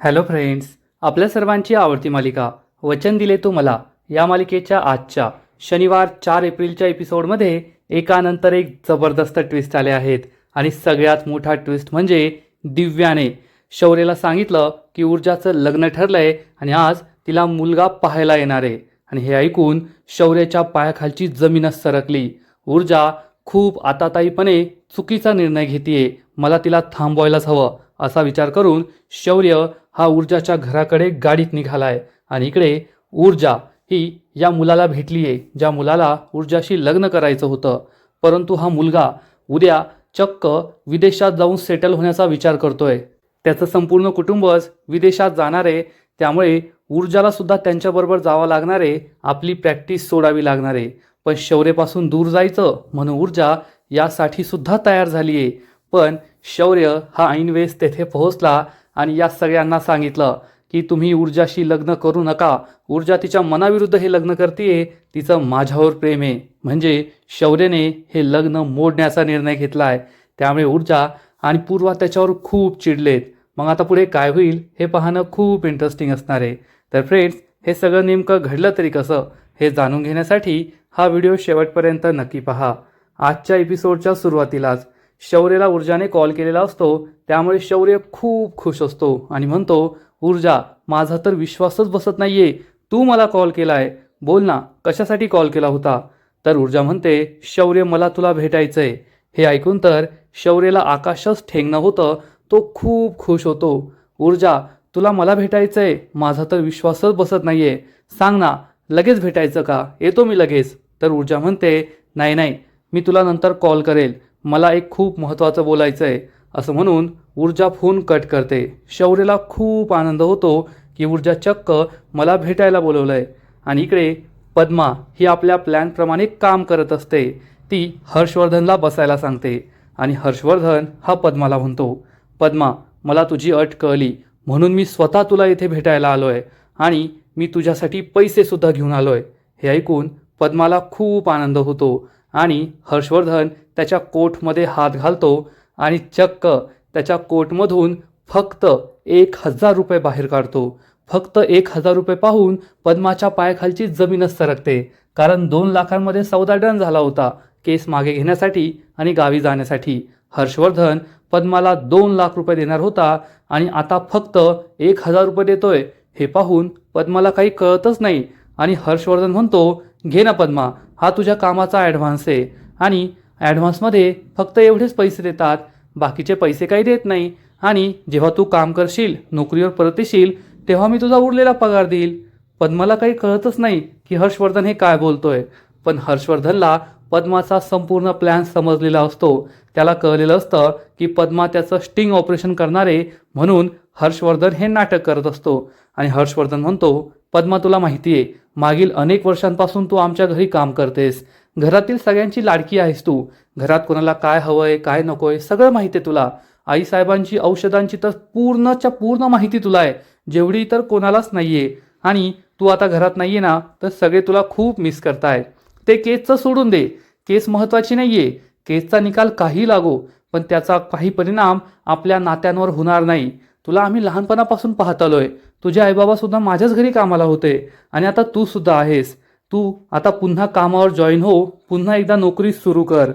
Hello friends, आपल्या सर्वांची आवडती मालिका वचन दिले तू मला या मालिकेच्या आजच्या शनिवार 4 एप्रिलच्या एपिसोडमध्ये एकानंतर एक जबरदस्त ट्विस्ट आले आहेत. आणि सगळ्यात मोठा ट्विस्ट म्हणजे दिव्याने शौर्यला सांगितलं की ऊर्जाचं लग्न ठरलंय आणि आज तिला मुलगा पाहायला येणार आहे. आणि हे ऐकून शौर्याच्या पायाखालची जमीनच सरकली. ऊर्जा खूप आताताईपणे चुकीचा निर्णय घेतीये, मला तिला थांबवायलाच हवं असा विचार करून शौर्य हा ऊर्जाच्या घराकडे गाडीत निघालाय. आणि इकडे ऊर्जा ही या मुलाला भेटली आहे, ज्या मुलाला ऊर्जाशी लग्न करायचं होतं. परंतु हा मुलगा उद्या चक्क विदेशात जाऊन सेटल होण्याचा विचार करतोय. त्याचं संपूर्ण कुटुंबच विदेशात जाणार आहे, त्यामुळे ऊर्जाला सुद्धा त्यांच्याबरोबर जावं लागणार आहे, आपली प्रॅक्टिस सोडावी लागणार आहे. पण शौर्यपासून दूर जायचं म्हणून ऊर्जा यासाठी सुद्धा तयार झाली आहे. पण शौर्य हा ऐनवेळेस तेथे पोहोचला आणि या सगळ्यांना सांगितलं की तुम्ही ऊर्जाशी लग्न करू नका. ऊर्जा तिच्या मनाविरुद्ध हे लग्न करतीये, तिचं माझ्यावर प्रेम आहे. म्हणजे शौर्यने हे लग्न मोडण्याचा निर्णय घेतला आहे. त्यामुळे ऊर्जा आणि पूर्वा त्याच्यावर खूप चिडलेत. मग आता पुढे काय होईल हे पाहणं खूप इंटरेस्टिंग असणार आहे. तर फ्रेंड्स, हे सगळं नेमकं घडलं तरी कसं हे जाणून घेण्यासाठी हा व्हिडिओ शेवटपर्यंत नक्की पहा. आजच्या एपिसोडच्या सुरुवातीलाच शौर्यला ऊर्जाने कॉल केलेला असतो, त्यामुळे शौर्य खूप खुश असतो आणि म्हणतो, ऊर्जा, माझा तर विश्वासच बसत नाहीये, तू मला कॉल केलाय, बोल ना कशासाठी कॉल केला होता. तर ऊर्जा म्हणते, शौर्य, मला तुला भेटायचंय. हे ऐकून तर शौर्यला आकाशच ठेंगणं होतं. तो खूप खुश होतो. ऊर्जा, तुला मला भेटायचंय, माझा तर विश्वासच बसत नाहीये, सांग ना लगेच भेटायचं का, येतो मी लगेच. तर ऊर्जा म्हणते, नाही नाही, मी तुला नंतर कॉल करेल, मला एक खूप महत्त्वाचं बोलायचं आहे. असं म्हणून ऊर्जा फोन कट करते. शौर्यला खूप आनंद होतो की ऊर्जा चक्क मला भेटायला बोलवलं आहे. आणि इकडे पद्मा ही आपल्या प्लॅनप्रमाणे काम करत असते. ती हर्षवर्धनला बसायला सांगते आणि हर्षवर्धन हा पद्माला म्हणतो, पद्मा, मला तुझी अट कळली म्हणून मी स्वतः तुला इथे भेटायला आलो आहे आणि मी तुझ्यासाठी पैसेसुद्धा घेऊन आलो आहे. हे ऐकून पद्माला खूप आनंद होतो आणि हर्षवर्धन त्याच्या कोटमध्ये हात घालतो आणि चक्क त्याच्या कोटमधून फक्त 1,000 रुपये बाहेर काढतो. फक्त 1,000 रुपये पाहून पद्माच्या पायाखालची जमीनच सरकते. कारण 2 लाखांमध्ये सौदा डन झाला होता केस मागे घेण्यासाठी आणि गावी जाण्यासाठी. हर्षवर्धन पद्माला 2 लाख रुपये देणार होता आणि आता फक्त 1,000 रुपये देतोय. हे पाहून पद्माला काही कळतच नाही आणि हर्षवर्धन म्हणतो, घे ना पद्मा, हा तुझ्या कामाचा ॲडव्हान्स आहे आणि ॲडव्हान्समध्ये फक्त एवढेच पैसे देतात, बाकीचे पैसे काही देत नाही. आणि जेव्हा तू काम करशील, नोकरीवर परत येशील, तेव्हा मी तुझा उरलेला पगार देईल. पद्माला काही कळतच नाही की हर्षवर्धन हे काय बोलतोय. पण हर्षवर्धनला पद्माचा संपूर्ण प्लॅन समजलेला असतो. त्याला कळलेलं असतं की पद्मा त्याचं स्टिंग ऑपरेशन करणार आहे, म्हणून हर्षवर्धन हे नाटक करत असतो. आणि हर्षवर्धन म्हणतो, पद्मा, तुला माहिती आहे, मागील अनेक वर्षांपासून तू आमच्या घरी काम करतेस, घरातील सगळ्यांची लाडकी आहेस तू, घरात कोणाला काय हवंय काय नकोय सगळं माहिती आहे तुला. आईसाहेबांची औषधांची तर पूर्णच्या पूर्ण माहिती तुला आहे, जेवढी तर कोणालाच नाहीये. आणि तू आता घरात नाहीये ना, तर सगळे तुला खूप मिस करताय. ते केसचं सोडून दे, केस महत्त्वाची नाहीये, केसचा निकाल काही लागो, पण त्याचा काही परिणाम आपल्या नात्यांवर होणार नाही. तुला आम्ही लहानपणापासून पाहत आलोय, तुझे आईबाबासुद्धा माझ्याच घरी कामाला होते आणि आता तू सुद्धा आहेस. तू आता पुन्हा कामावर जॉईन हो, पुन्हा एकदा नोकरी सुरू कर.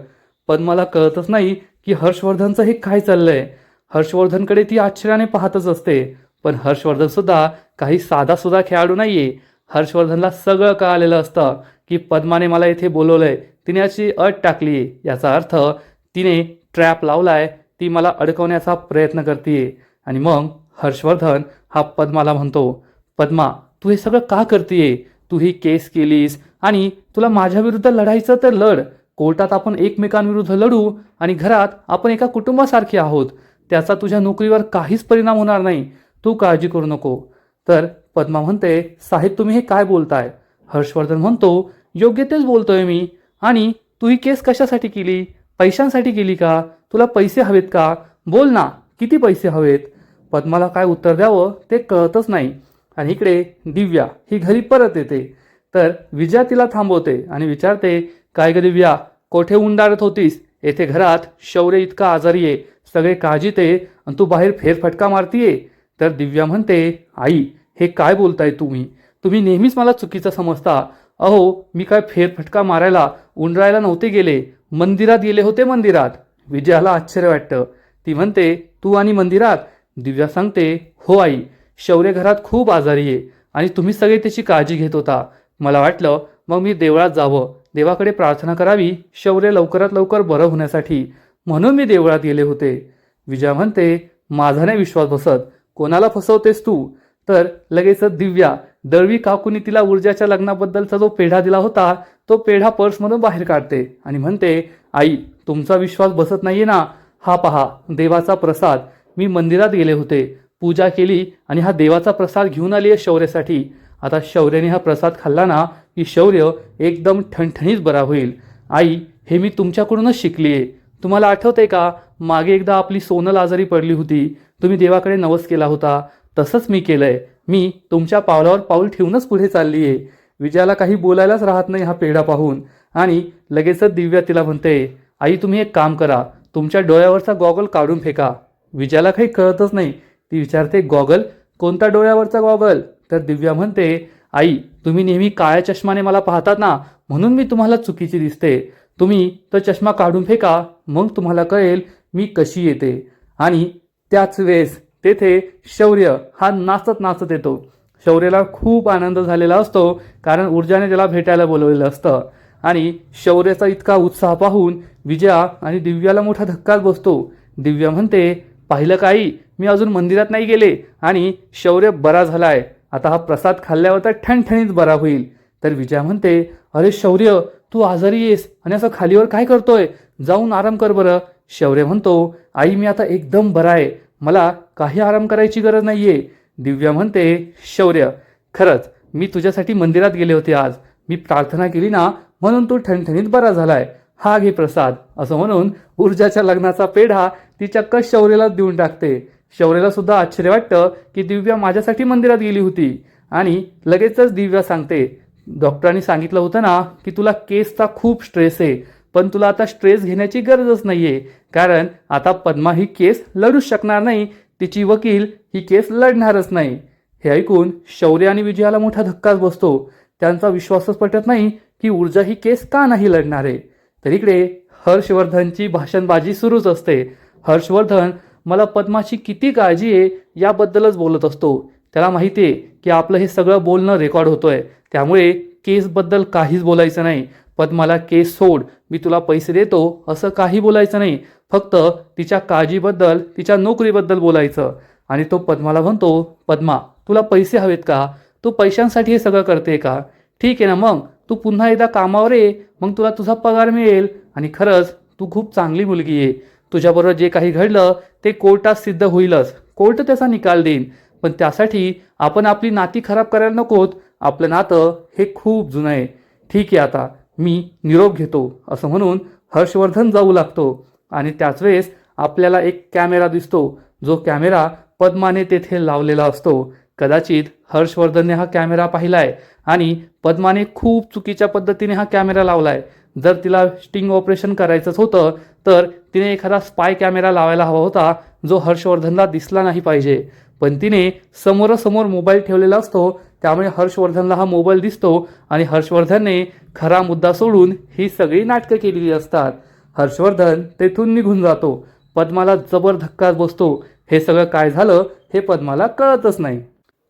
पण मला कळतच नाही की हर्षवर्धनचं हे काय चाललंय. हर्षवर्धनकडे ती आश्चर्याने पाहतच असते. पण हर्षवर्धन सुद्धा काही साधासुद्धा खेळाडू नाहीये. हर्षवर्धनला सगळं कळालेलं असतं की पद्माने मला इथे बोलवलंय, तिने अशी अट टाकली, याचा अर्थ तिने ट्रॅप लावलाय, ती मला अडकवण्याचा प्रयत्न करते. आणि मग हर्षवर्धन हा पद्माला म्हणतो, पद्मा, तू हे सगळं का करतेय, तू ही केस केलीस आणि तुला माझ्या विरुद्ध लढायचं तर लढ, कोर्टात आपण एकमेकांविरुद्ध लढू आणि घरात आपण एका कुटुंबासारखे आहोत, त्याचा तुझ्या नोकरीवर काहीच परिणाम होणार नाही, तू काळजी करू नको. तर पद्मा म्हणते, साहेब तुम्ही हे काय बोलताय. हर्षवर्धन म्हणतो, योग्य तेच बोलतोय मी. आणि तू ही केस कशासाठी केली, पैशांसाठी केली का, तुला पैसे हवेत का, बोल ना किती पैसे हवेत. पद्माला काय उत्तर द्यावं ते कळतच नाही. आणि इकडे दिव्या ही घरी परत येते. तर विजया तिला थांबवते आणि विचारते, काय ग दिव्या, कोठे उंडारत होतीस, येथे घरात शौर्य इतका आजारी आहे, सगळे काळजीत आहे आणि तू बाहेर फेरफटका मारतीये. तर दिव्या म्हणते, आई हे काय बोलताय तुम्ही? तुम्ही नेहमीच मला चुकीचं समजता. अहो मी काय फेरफटका मारायला उंडरायला नव्हते गेले, मंदिरात गेले होते, मंदिरात. विजयाला आश्चर्य वाटतं. ती म्हणते, तू आणि मंदिरात? दिव्या सांगते, हो आई, शौर्य घरात खूप आजारी आहे आणि तुम्ही सगळे त्याची काळजी घेत होता. मला वाटलं मग मी देवळात जावं, देवाकडे प्रार्थना करावी शौर्य लवकरात लवकर बरं होण्यासाठी, म्हणून मी देवळात गेले होते. विजया म्हणते, माझा नाही विश्वास बसत, कोणाला फसवतेस तू? तर लगेचच दिव्या दळवी काकूनी तिला ऊर्जाच्या लग्नाबद्दलचा जो पेढा दिला होता तो पेढा पर्समधून बाहेर काढते आणि म्हणते, आई तुमचा विश्वास बसत नाहीये ना? हा पहा, देवाचा प्रसाद. मी मंदिरात गेले होते, पूजा केली आणि हा देवाचा प्रसाद घेऊन आली आहे शौर्यासाठी. आता शौर्याने हा प्रसाद खाल्ला ना की शौर्य एकदम ठणठणीत बरा होईल. आई हे मी तुमच्याकडूनच शिकली आहे. तुम्हाला आठवतंय का, मागे एकदा आपली सोनल आजारी पडली होती, तुम्ही देवाकडे नवस केला होता, तसंच मी केलंय. मी तुमच्या पावलावर पाऊल ठेवूनच पुढे चालली आहे. विजयाला काही बोलायलाच राहत नाही हा पेढा पाहून आणि लगेचच दिव्या तिला म्हणते, आई तुम्ही एक काम करा, तुमच्या डोळ्यावरचा गॉगल काढून फेका. विजयाला काही कळतच नाही. ती विचारते, गॉगल? कोणता डोळ्यावरचा गॉगल? तर दिव्या म्हणते, आई तुम्ही नेहमी काळ्या चष्माने मला पाहतात ना, म्हणून मी तुम्हाला चुकीची दिसते. तुम्ही तो चष्मा काढून फेका, मग तुम्हाला कळेल मी कशी येते. आणि त्याच वेळेस तेथे शौर्य हा नाचत नाचत येतो. शौर्याला खूप आनंद झालेला असतो, कारण ऊर्जाने त्याला भेटायला बोलवलेलं असतं. आणि शौर्याचा इतका उत्साह पाहून विजया आणि दिव्याला मोठा धक्काच बसतो. दिव्या म्हणते, पाहिलं का आई, मी अजून मंदिरात नाही गेले आणि शौर्य बरा झालाय. आता हा प्रसाद खाल्ल्यावर तर ठणठणीत बरा होईल. तर विजया म्हणते, अरे शौर्य तू आजारी येस आणि असं खालीवर काय करतोय? जाऊन आराम कर बरं. शौर्य म्हणतो, आई मी आता एकदम बरा आहे, मला काही आराम करायची गरज नाहीये. दिव्या म्हणते, शौर्य खरंच मी तुझ्यासाठी मंदिरात गेले होते आज, मी प्रार्थना केली ना म्हणून तू ठणठणीत बरा झालाय. हा घे प्रसाद. असं म्हणून ऊर्जाच्या लग्नाचा पेढा ती चक्क शौर्याला देऊन टाकते. शौर्याला सुद्धा आश्चर्य वाटतं की दिव्या माझ्यासाठी मंदिरात गेली होती. आणि लगेचच दिव्या सांगते, डॉक्टरांनी सांगितलं होतं ना की तुला केसचा खूप स्ट्रेस आहे, पण तुला आता स्ट्रेस घेण्याची गरजच नाहीये, कारण आता पद्मा ही केस लढूच शकणार नाही, तिची वकील ही केस लढणारच नाही. हे ऐकून शौर्य आणि विजयाला मोठा धक्काच बसतो. त्यांचा विश्वासच पटत नाही की ऊर्जा ही केस का नाही लढणार आहे. तर इकडे हर्षवर्धनची भाषणबाजी सुरूच असते. हर्षवर्धन मला पद्माची किती काळजी आहे याबद्दलच बोलत असतो. त्याला माहिती आहे की आपलं हे सगळं बोलणं रेकॉर्ड होतोय, त्यामुळे केसबद्दल काहीच बोलायचं नाही. पद्माला केस सोड, मी तुला पैसे देतो असं काही बोलायचं नाही. फक्त तिच्या काळजीबद्दल, तिच्या नोकरीबद्दल बोलायचं. आणि तो पद्माला म्हणतो, पद्मा तुला पैसे हवेत का? तू पैशांसाठी हे सगळं करते का? ठीक आहे ना, मग तू पुन्हा एकदा कामावर ये, मग तुला तुझा पगार मिळेल. आणि खरंच तू खूप चांगली मुलगी आहे. तुझ्याबरोबर जे काही घडलं ते कोर्टात सिद्ध होईलच, कोर्ट त्याचा निकाल देईन, पण त्यासाठी आपण आपली नाती खराब करायला नकोत. आपलं नातं हे खूप जुनं आहे. ठीक आहे, आता मी निरोप घेतो. असं म्हणून हर्षवर्धन जाऊ लागतो. आणि त्याच वेळेस आपल्याला एक कॅमेरा दिसतो, जो कॅमेरा पद्माने तेथे लावलेला असतो. कदाचित हर्षवर्धनने हा कॅमेरा पाहिलाय आणि पद्माने खूप चुकीच्या पद्धतीने हा कॅमेरा लावलाय. जर तिला स्टिंग ऑपरेशन करायचंच होतं तर तिने एखादा स्पाय कॅमेरा लावायला हवा होता, जो हर्षवर्धनला दिसला नाही पाहिजे. पण तिने समोरासमोर मोबाईल ठेवलेला असतो, त्यामुळे हर्षवर्धनला हा मोबाईल दिसतो आणि हर्षवर्धनने खरा मुद्दा सोडून ही सगळी नाटकं केलेली असतात. हर्षवर्धन तेथून निघून जातो. पद्माला जबर धक्काच बसतो. हे सगळं काय झालं हे पद्माला कळतच नाही.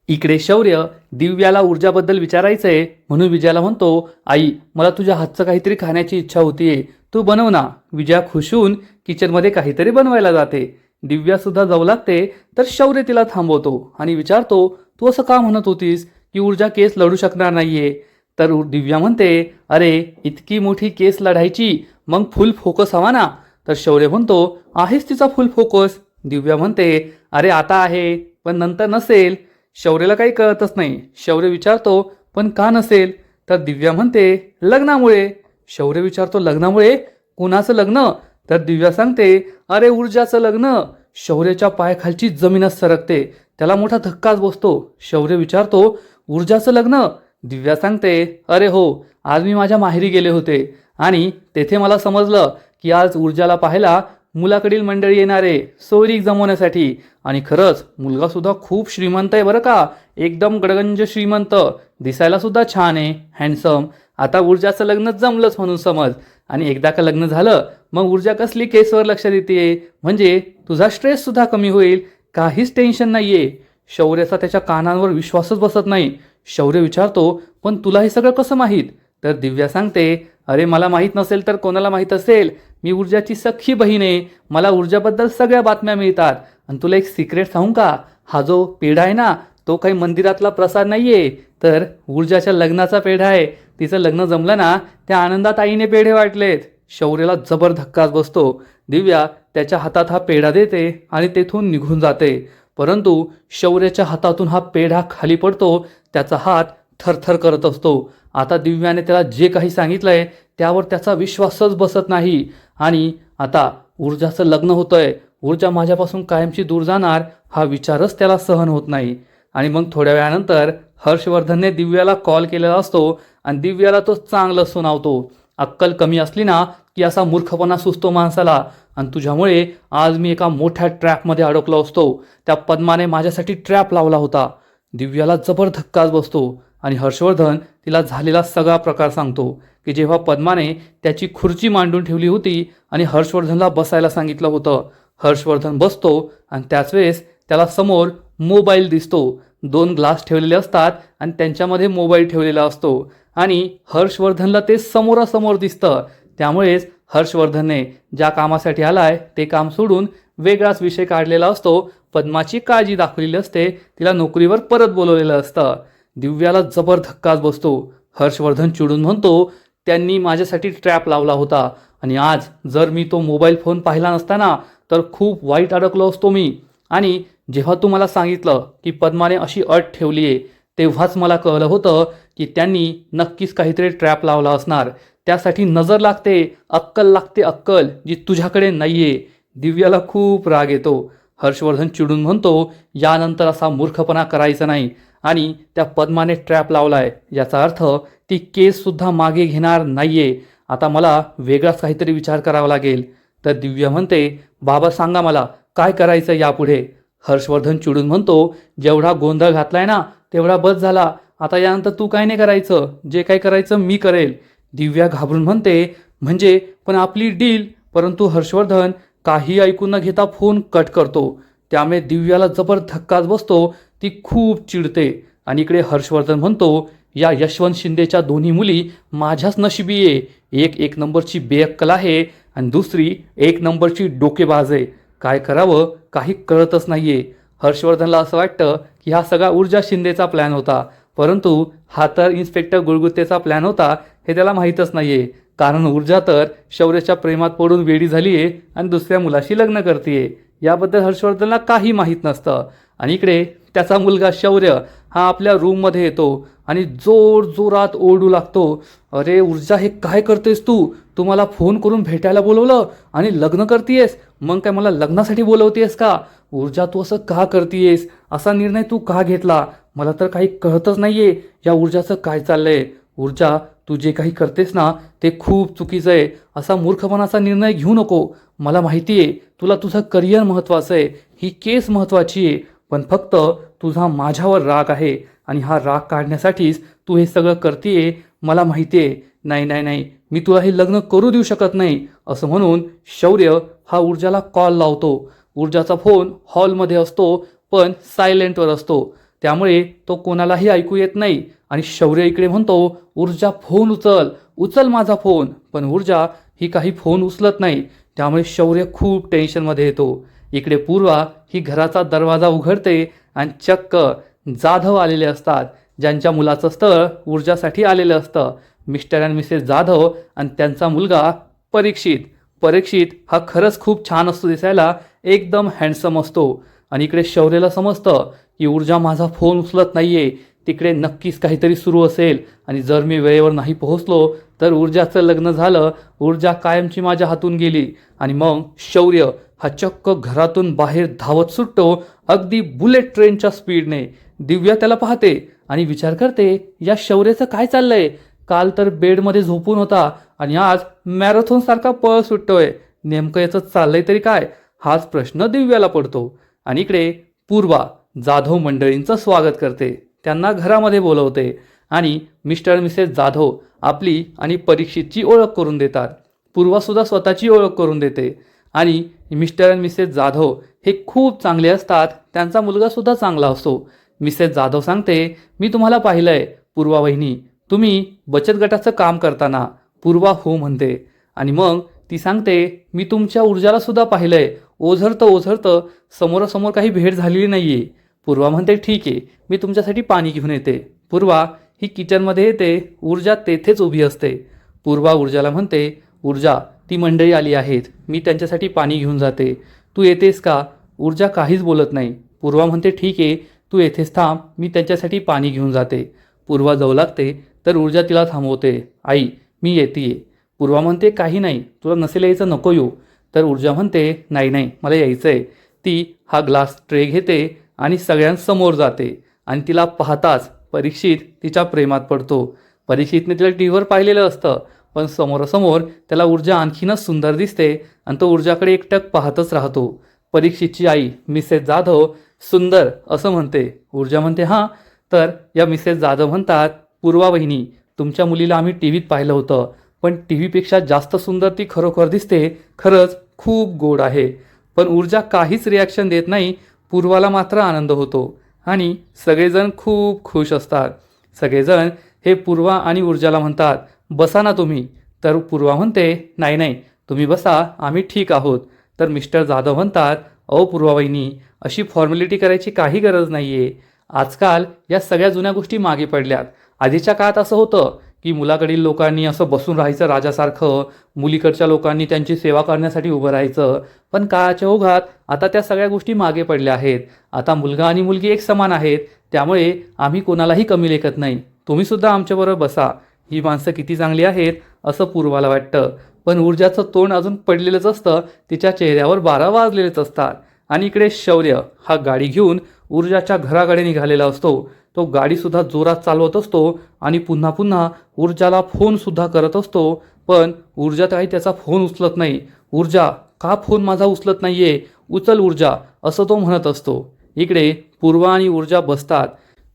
इकडे शौर्य दिव्याला ऊर्जाबद्दल विचारायचंय म्हणून विजयाला म्हणतो, आई मला तुझ्या हातचं काहीतरी खाण्याची इच्छा होतीये, तू बनव ना. विजया खुश होऊन किचनमध्ये काहीतरी बनवायला जाते. दिव्या सुद्धा जाऊ लागते, तर शौर्य तिला थांबवतो आणि विचारतो, तू असं का म्हणत होतीस की ऊर्जा केस लढू शकणार नाहीये? तर दिव्या म्हणते, अरे इतकी मोठी केस लढायची, मग फुल फोकस हवा ना. तर शौर्य म्हणतो, आहेच तिचा फुल फोकस. दिव्या म्हणते, अरे आता आहे पण नंतर नसेल. शौर्यला काही कळतच नाही. शौर्य विचारतो, पण का नसेल? तर दिव्या म्हणते, लग्नामुळे. शौर्य विचारतो, लग्नामुळे? कुणाचं लग्न? तर दिव्या सांगते, अरे ऊर्जाचं लग्न. शौर्याच्या पायाखालची जमीनच सरकते. त्याला मोठा धक्काच बसतो. शौर्य विचारतो, ऊर्जाचं लग्न? दिव्या सांगते, अरे हो, आज मी माझ्या माहेरी गेले होते आणि तेथे मला समजलं की आज ऊर्जाला पाहायला मुलाकडील मंडळी येणारे सोयरीक जमवण्यासाठी. आणि खरंच मुलगा सुद्धा खूप श्रीमंत आहे बरं का, एकदम गडगंज श्रीमंत, दिसायला सुद्धा छान आहे, हँडसम. आता ऊर्जाचं लग्नच जमलंच म्हणून समज. आणि एकदा का लग्न झालं मग ऊर्जा कसली केसवर लक्ष देते, म्हणजे तुझा स्ट्रेस सुद्धा कमी होईल, काहीच टेन्शन नाहीये. शौर्याचा त्याच्या कानांवर विश्वासच बसत नाही. शौर्य विचारतो, पण तुला हे सगळं कसं माहीत? तर दिव्या सांगते, अरे मला माहीत नसेल तर कोणाला माहीत असेल, मी ऊर्जाची सख्खी बहीण आहे, मला ऊर्जाबद्दल सगळ्या बातम्या मिळतात. आणि तुला एक सिक्रेट सांगू का, हा जो पेढा आहे ना तो काही मंदिरातला प्रसाद नाहीये, तर ऊर्जाच्या लग्नाचा पेढा आहे. तिचं लग्न जमलं ना त्या आनंदात आईने पेढे वाटलेत. शौर्याला जबर धक्काच बसतो. दिव्या त्याच्या हातात हा पेढा देते आणि तेथून निघून जाते. परंतु शौर्याच्या हातातून हा पेढा खाली पडतो, त्याचा हात थरथर करत असतो. आता दिव्याने त्याला जे काही सांगितलंय त्यावर त्याचा विश्वासच बसत नाही. आणि आता ऊर्जाचं लग्न होतंय, ऊर्जा माझ्यापासून कायमची दूर जाणार हा विचारच त्याला सहन होत नाही. आणि मग थोड्या वेळानंतर हर्षवर्धनने दिव्याला कॉल केलेला असतो आणि दिव्याला तो चांगलं सुनावतो. अक्कल कमी असली ना की असा मूर्खपणा सुचतो माणसाला, आणि तुझ्यामुळे आज मी एका मोठ्या ट्रॅपमध्ये अडकलो असतो. त्या पद्माने माझ्यासाठी ट्रॅप लावला होता. दिव्याला जबर धक्काच बसतो आणि हर्षवर्धन तिला झालेला सगळा प्रकार सांगतो की जेव्हा पद्माने त्याची खुर्ची मांडून ठेवली होती आणि हर्षवर्धनला बसायला सांगितलं होतं. हर्षवर्धन बसतो आणि त्याच वेळेस त्याला समोर मोबाईल दिसतो. 2 ग्लास ठेवलेले असतात आणि त्यांच्यामध्ये मोबाईल ठेवलेला असतो आणि हर्षवर्धनला ते समोरासमोर दिसतं. त्यामुळेच हर्षवर्धनने ज्या कामासाठी आलाय ते काम सोडून वेगळाच विषय काढलेला असतो. पद्माची काळजी दाखवलेली असते, तिला नोकरीवर परत बोलवलेलं असतं. दिव्याला जबर धक्काच बसतो. हर्षवर्धन चिडून म्हणतो, त्यांनी माझ्यासाठी ट्रॅप लावला होता आणि आज जर मी तो मोबाईल फोन पाहिला नसताना तर खूप वाईट अडकलो असतो मी. आणि जेव्हा तू मला सांगितलं की पद्माने अशी अट ठेवली आहे तेव्हाच मला कळलं होतं की त्यांनी नक्कीच काहीतरी ट्रॅप लावला असणार. त्यासाठी नजर लागते, अक्कल लागते, अक्कल जी तुझ्याकडे नाहीये. दिव्याला खूप राग येतो. हर्षवर्धन चिडून म्हणतो, यानंतर असा मूर्खपणा करायचा नाही. आणि त्या पद्माने ट्रॅप लावलाय याचा अर्थ ती केस सुद्धा मागे घेणार नाहीये. आता मला वेगळाच काहीतरी विचार करावा लागेल. तर दिव्या म्हणते, बाबा सांगा मला काय करायचं यापुढे. हर्षवर्धन चिडून म्हणतो, जेवढा गोंधळ घातलाय ना तेवढा बस झाला, आता यानंतर तू काय नाही करायचं, जे काय करायचं मी करेल. दिव्या घाबरून म्हणते, म्हणजे पण आपली डील. परंतु हर्षवर्धन काही ऐकून न घेता फोन कट करतो. त्यामुळे दिव्याला जबर धक्काच बसतो. ती खूप चिडते. आणि इकडे हर्षवर्धन म्हणतो, या यशवंत शिंदेच्या दोन्ही मुली माझ्याच नशिबी आहे. एक नंबरची बेअक्कल आहे आणि दुसरी 1 नंबरची डोकेबाज आहे. काय करावं काही कळतच नाहीये. हर्षवर्धनला असं वाटतं की हा सगळा ऊर्जा शिंदेचा प्लॅन होता, परंतु हा तर इन्स्पेक्टर गुळगुत्तेचा प्लॅन होता हे त्याला माहीतच नाहीये. कारण ऊर्जा तर शौर्याच्या प्रेमात पडून वेडी झालीये आणि दुसऱ्या मुलाशी लग्न करतेय. याबद्दल हर्षवर्धनला काही माहीत नसतं. आणि इकडे त्याचा मुलगा शौर्य हा आपल्या रूममध्ये येतो आणि जोर जोरात ओरडू लागतो, अरे ऊर्जा हे काय करतेस तू मला फोन करून भेटायला बोलवलं आणि लग्न करतेयस, मग काय मला लग्नासाठी बोलवतेस का? ऊर्जा तू असं का करतेयस, असा निर्णय तू का घेतला? मला तर काही कळतच नाहीये या ऊर्जाचं काय चाललंय. ऊर्जा तू जे काही करतेस ना ते खूप चुकीचं आहे. असा मूर्खपणाचा निर्णय घेऊ नको. मला माहिती आहे तुला तुझं करिअर महत्त्वाचं आहे, ही केस महत्त्वाची आहे, पण फक्त तुझा माझ्यावर राग आहे आणि हा राग काढण्यासाठीच तू हे सगळं करतेय. मला माहिती आहे, नाही नाही नाही मी तुला हे लग्न करू देऊ शकत नाही. असं म्हणून शौर्य हा ऊर्जाला कॉल लावतो. ऊर्जाचा फोन हॉलमध्ये असतो पण सायलेंटवर असतो, त्यामुळे तो कोणालाही ऐकू येत नाही. आणि शौर्य इकडे म्हणतो, ऊर्जा फोन उचल, उचल माझा फोन. पण ऊर्जा ही काही फोन उचलत नाही. त्यामुळे शौर्य खूप टेन्शनमध्ये येतो. इकडे पूर्वा ही घराचा दरवाजा उघडते आणि चक्क जाधव आलेले असतात, ज्यांच्या मुलाचं स्थळ ऊर्जासाठी आलेलं असतं. मिस्टर अँड मिसेस जाधव आणि त्यांचा मुलगा परीक्षित. परीक्षित हा खरंच खूप छान असतो दिसायला, एकदम हँडसम असतो. आणि इकडे शौर्याला समजतं की ऊर्जा माझा फोन उचलत नाहीये, तिकडे नक्कीच काहीतरी सुरू असेल आणि जर मी वेळेवर नाही पोहोचलो तर ऊर्जाचं लग्न झालं, ऊर्जा कायमची माझ्या हातून गेली. आणि मग शौर्य हा चक्क घरातून बाहेर धावत सुटतो, अगदी बुलेट ट्रेनच्या स्पीडने. दिव्या त्याला पाहते आणि विचार करते, या शौर्याचं काय चाललंय? काल तर बेडमध्ये झोपून होता आणि आज मॅरेथॉन सारखा पळ सुटतोय. नेमकं याचं चाललंय तरी काय, हाच प्रश्न दिव्याला पडतो. आणि इकडे पूर्वा जाधव मंडळींचं स्वागत करते, त्यांना घरामध्ये बोलवते आणि मिस्टर मिसेस जाधव आपली आणि परीक्षितची ओळख करून देतात. पूर्वासुद्धा स्वतःची ओळख करून देते आणि मिस्टर आणि मिसेस जाधव हे खूप चांगले असतात, त्यांचा मुलगासुद्धा चांगला असतो. मिसेस जाधव सांगते, मी तुम्हाला पाहिलं आहे पूर्वा वहिनी, तुम्ही बचत गटाचं काम करताना. पूर्वा हो म्हणते आणि मग ती सांगते, मी तुमच्या ऊर्जाला सुद्धा पाहिलं आहे, ओझरतं समोरासमोर काही भेट झालेली नाही आहे. पूर्वा म्हणते, ठीक आहे, मी तुमच्यासाठी पाणी घेऊन येते. पूर्वा ही किचनमध्ये येते, ऊर्जा तेथेच उभी असते. पूर्वा ऊर्जाला म्हणते, ऊर्जा ती मंडळी आली आहेत, मी त्यांच्यासाठी पाणी घेऊन जाते, तू येतेस का? ऊर्जा काहीच बोलत नाही. पूर्वा म्हणते, ठीक आहे, तू येथेच थांब, मी त्यांच्यासाठी पाणी घेऊन जाते. पूर्वा जाऊ लागते तर ऊर्जा तिला थांबवते, आई मी येते. पूर्वा म्हणते, काही नाही, तुला नसेल यायचं नको येऊ. तर ऊर्जा म्हणते, नाही मला यायचं आहे. ती हा ग्लास ट्रे घेते आणि सगळ्यांसमोर जाते आणि तिला पाहताच परीक्षित तिच्या प्रेमात पडतो. परीक्षितने तिला टी व्हीवर पाहिलेलं असतं, पण समोरासमोर त्याला ऊर्जा आणखीनच सुंदर दिसते आणि तो ऊर्जाकडे एकटक पाहतच राहतो. परीक्षितची आई मिसेस जाधव सुंदर असं म्हणते. ऊर्जा म्हणते, हां. तर या मिसेस जाधव म्हणतात, पूर्वा वहिनी, तुमच्या मुलीला आम्ही टी व्हीत पाहिलं होतं, पण टी व्हीपेक्षा जास्त सुंदर ती खरोखर दिसते, खरंच खूप गोड आहे. पण ऊर्जा काहीच रिॲक्शन देत नाही. पूर्वाला मात्र आनंद होतो आणि सगळेजण खूप खुश असतात. सगळेजण हे पूर्वा आणि ऊर्जाला म्हणतात, बसा ना तुम्ही. तर पूर्वा म्हणते, नाही तुम्ही बसा, आम्ही ठीक आहोत. तर मिस्टर जाधव म्हणतात, अहो पूर्वा वहिनी, अशी फॉर्मॅलिटी करायची काही गरज नाही आहे. आजकाल या सगळ्या जुन्या गोष्टी मागे पडल्यात. आधीच्या काळात असं होतं की मुलाकडील लोकांनी असं बसून राहायचं राजासारखं, मुलीकडच्या लोकांनी त्यांची सेवा करण्यासाठी उभं राहायचं. पण काळाच्या ओघात आता त्या सगळ्या गोष्टी मागे पडल्या आहेत. आता मुलगा आणि मुलगी एक समान आहेत, त्यामुळे आम्ही कोणालाही कमी लेखत नाही. तुम्हीसुद्धा आमच्याबरोबर बसा. ही माणसं किती चांगली आहेत असं पूर्वाला वाटतं. पण ऊर्जाचं तोंड अजून पडलेलंच असतं, तिच्या चेहऱ्यावर 12 वाजलेलेच असतात. आणि इकडे शौर्य हा गाडी घेऊन ऊर्जाच्या घराकडे निघालेला असतो. तो गाडीसुद्धा जोरात चालवत असतो आणि पुन्हा ऊर्जाला फोनसुद्धा करत असतो. पण ऊर्जा काही त्याचा फोन उचलत नाही. ऊर्जा, का फोन माझा उचलत नाहीये, उचल ऊर्जा, असं तो म्हणत असतो. इकडे पूर्वा आणि ऊर्जा बसतात.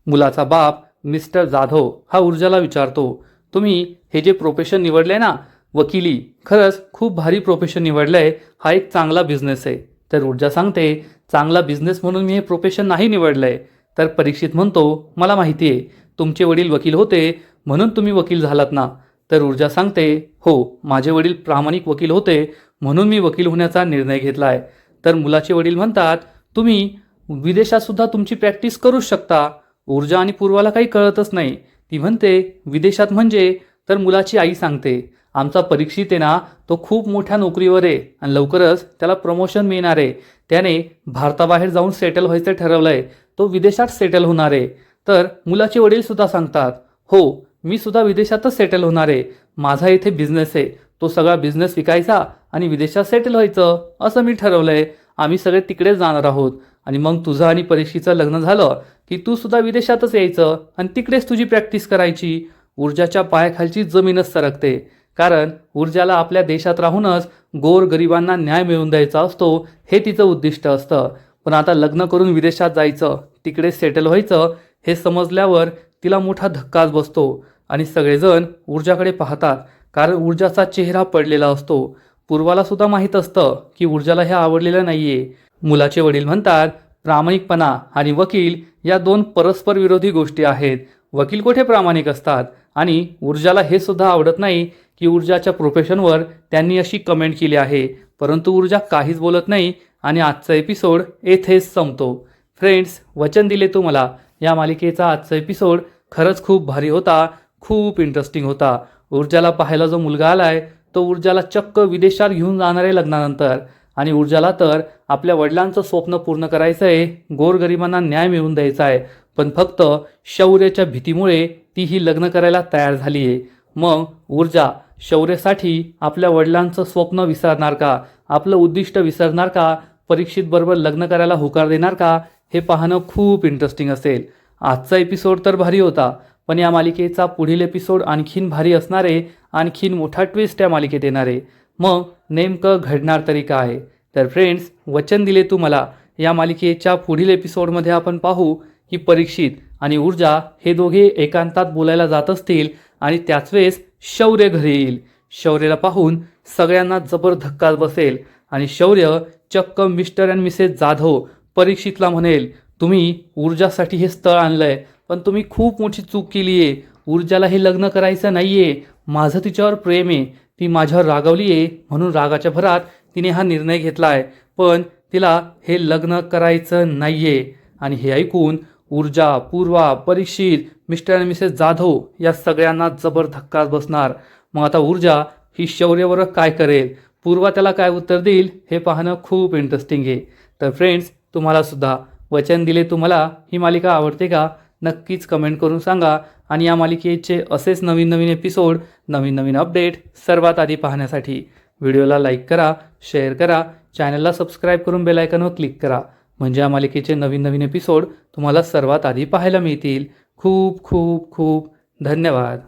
मुलाचा बाप मिस्टर जाधव हा ऊर्जाला विचारतो, तुम्ही हे जे प्रोफेशन निवडलंय ना, वकिली, खरंच खूप भारी प्रोफेशन निवडलंय, हा एक चांगला बिझनेस आहे. तर ऊर्जा सांगते, चांगला बिझनेस म्हणून मी हे प्रोफेशन नाही निवडलंय. तर परीक्षित म्हणतो, मला माहिती आहे, तुमचे वडील वकील होते म्हणून तुम्ही वकील झालात ना. तर ऊर्जा सांगते, हो, माझे वडील प्रामाणिक वकील होते म्हणून मी वकील होण्याचा निर्णय घेतला आहे. तर मुलाचे वडील म्हणतात, तुम्ही विदेशात सुद्धा तुमची प्रॅक्टिस करूच शकता. ऊर्जा आणि पूर्वाला काही कळतच नाही. ती म्हणते, विदेशात म्हणजे? तर मुलाची आई सांगते, आमचा परीक्षित आहे ना, तो खूप मोठ्या नोकरीवर आहे आणि लवकरच त्याला प्रमोशन मिळणार आहे. त्याने भारताबाहेर जाऊन सेटल व्हायचं ठरवलं आहे, तो विदेशात सेटल होणार आहे. तर मुलाचे वडील सुद्धा सांगतात, हो, मी सुद्धा विदेशातच सेटल होणार आहे. माझा इथे बिझनेस आहे, तो सगळा बिझनेस विकायचा आणि विदेशात सेटल व्हायचं असं मी ठरवलं आहे. आम्ही सगळे तिकडेच जाणार आहोत आणि मग तुझं आणि परीक्षेचं लग्न झालं की तू सुद्धा विदेशातच यायचं आणि तिकडेच तुझी प्रॅक्टिस करायची. ऊर्जाच्या पायाखालची जमीनच सरकते, कारण ऊर्जाला आपल्या देशात राहूनच गोरगरिबांना न्याय मिळवून द्यायचा असतो, हे तिचं उद्दिष्ट असतं. पण आता लग्न करून विदेशात जायचं, तिकडे सेटल व्हायचं हे समजल्यावर तिला मोठा धक्काच बसतो आणि सगळेजण ऊर्जाकडे पाहतात, कारण ऊर्जाचा चेहरा पडलेला असतो. पूर्वाला सुद्धा माहीत असतं की ऊर्जाला हे आवडलेलं नाहीये. मुलाचे वडील म्हणतात, प्रामाणिकपणा आणि वकील या दोन परस्पर विरोधी गोष्टी आहेत. वकील कुठे प्रामाणिक असतात? आणि ऊर्जाला हे सुद्धा आवडत नाही की ऊर्जाच्या प्रोफेशनवर त्यांनी अशी कमेंट केली आहे. परंतु ऊर्जा काहीच बोलत नाही आणि आजचा एपिसोड येथेच संपतो. फ्रेंड्स, वचन दिले तुम्हाला, या मालिकेचा आजचा एपिसोड खरंच खूप भारी होता, खूप इंटरेस्टिंग होता. ऊर्जाला पाहायला जो मुलगा आलाय तो ऊर्जाला चक्क विदेशात घेऊन जाणार आहे लग्नानंतर. आणि ऊर्जाला तर आपल्या वडिलांचं स्वप्न पूर्ण करायचं आहे, गोरगरिबांना न्याय मिळवून द्यायचा आहे. पण फक्त शौर्याच्या भीतीमुळे ती ही लग्न करायला तयार झाली आहे. मग ऊर्जा शौर्यासाठी आपल्या वडिलांचं स्वप्न विसरणार का? आपलं उद्दिष्ट विसरणार का? परीक्षितबरोबर लग्न करायला होकार देणार का? हे पाहणं खूप इंटरेस्टिंग असेल. आजचा एपिसोड तर भारी होता, पण या मालिकेचा पुढील एपिसोड आणखीन भारी असणार आहे. आणखीन मोठा ट्विस्ट या मालिकेत येणार आहे. मग नेमकं घडणार तरी काय? तर फ्रेंड्स, वचन दिले तू मला या मालिकेच्या पुढील एपिसोडमध्ये आपण पाहू की परीक्षित आणि ऊर्जा हे दोघे एकांतात बोलायला जात असतील आणि त्याच वेळेस शौर्य घरी येईल. शौर्याला पाहून सगळ्यांना जबर धक्का बसेल आणि शौर्य चक्क मिस्टर अँड मिसेस जाधव परीक्षितला म्हणेल, तुम्ही ऊर्जासाठी हे स्थळ आणलंय, पण तुम्ही खूप मोठी चूक केली आहे. ऊर्जाला हे लग्न करायचं नाही आहे. माझं तिच्यावर प्रेम आहे. ती माझ्यावर रागावली आहे म्हणून रागाच्या भरात तिने हा निर्णय घेतला आहे, पण तिला हे लग्न करायचं नाही आहे. आणि हे ऐकून ऊर्जा, पूर्वा, परीक्षित, मिस्टर आणि मिसेस जाधव या सगळ्यांना जबर धक्का बसणार. मग आता ऊर्जा ही शौर्यावर काय करेल, पूर्वा त्याला काय उत्तर देईल, हे पाहणं खूप इंटरेस्टिंग आहे. तर फ्रेंड्स, तुम्हाला सुद्धा वचन दिले तुम्हाला ही मालिका आवडते का? नक्कीच कमेंट करून सांगा. आणि या मालिकेचे असेच नवीन नवीन एपिसोड, नवीन नवीन अपडेट सर्वात आधी पाहण्यासाठी व्हिडिओला लाईक करा, शेअर करा, चॅनलला सबस्क्राईब करून बेल आयकॉनवर क्लिक करा. म्हणजे या मालिकेचे नवीन नवीन एपिसोड तुम्हाला सर्वात आधी पाहायला मिळतील. खूप खूप खूप धन्यवाद.